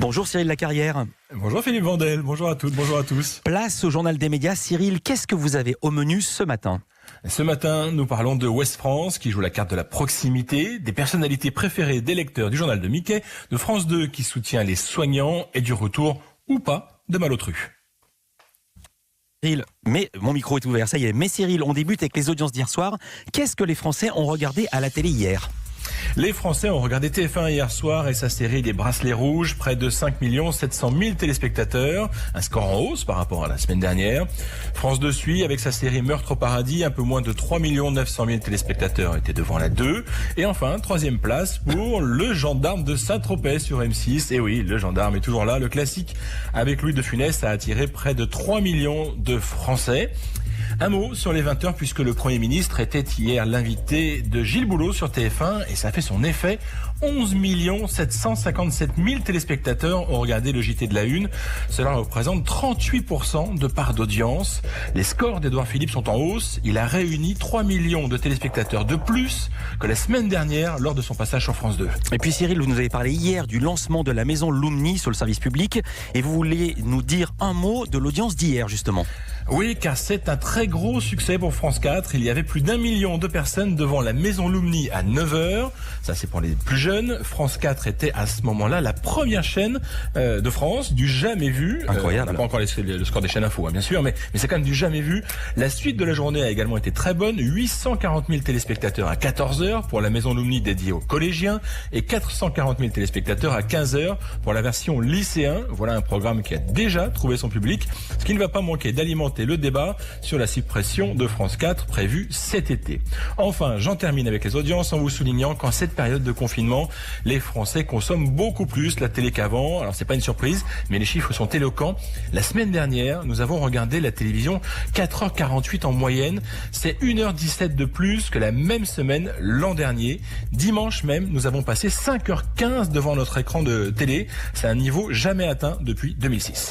Bonjour Cyril Lacarrière. Bonjour Philippe Vandel, bonjour à toutes, bonjour à tous. Place au journal des médias. Cyril, qu'est-ce que vous avez au menu ce matin ? Ce matin, nous parlons de Ouest France, qui joue la carte de la proximité, des personnalités préférées des lecteurs du journal de Mickey, de France 2 qui soutient les soignants et du retour, ou pas, de Malotru. Cyril, mais mon micro est ouvert, ça y est. Mais Cyril, on débute avec les audiences d'hier soir. Qu'est-ce que les Français ont regardé à la télé hier ? Les Français ont regardé TF1 hier soir et sa série des Bracelets Rouges, près de 5 700 000 téléspectateurs, un score en hausse par rapport à la semaine dernière. France 2 suit avec sa série Meurtre au paradis, un peu moins de 3 900 000 téléspectateurs étaient devant la 2. Et enfin, troisième place pour Le Gendarme de Saint-Tropez sur M6. Et oui, Le Gendarme est toujours là, le classique avec Louis de Funès a attiré près de 3 millions de Français. Un mot sur les 20h puisque le Premier ministre était hier l'invité de Gilles Boulot sur TF1 et ça a fait son effet. 11 757 000 téléspectateurs ont regardé le JT de la Une. Cela représente 38% de part d'audience. Les scores d'Édouard Philippe sont en hausse. Il a réuni 3 millions de téléspectateurs de plus que la semaine dernière lors de son passage sur France 2. Et puis Cyril, vous nous avez parlé hier du lancement de la maison Lumni sur le service public et vous voulez nous dire un mot de l'audience d'hier justement. Oui, car c'est un très gros succès pour France 4. Il y avait plus d'1 million de personnes devant la maison Lumni à 9h. Ça, c'est pour les plus jeunes. France 4 était à ce moment-là la première chaîne de France, du jamais vu. Incroyable. On n'a pas encore le score des chaînes info, bien sûr, mais c'est quand même du jamais vu. La suite de la journée a également été très bonne. 840 000 téléspectateurs à 14h pour la maison Lumni dédiée aux collégiens et 440 000 téléspectateurs à 15h pour la version lycéen. Voilà un programme qui a déjà trouvé son public, ce qui ne va pas manquer d'alimenter le débat sur la suppression de France 4 prévue cet été. Enfin, j'en termine avec les audiences en vous soulignant qu'en cette période de confinement, les Français consomment beaucoup plus la télé qu'avant. Alors c'est pas une surprise, mais les chiffres sont éloquents. La semaine dernière, nous avons regardé la télévision 4h48 en moyenne. C'est 1h17 de plus que la même semaine l'an dernier. Dimanche même, nous avons passé 5h15 devant notre écran de télé. C'est un niveau jamais atteint depuis 2006.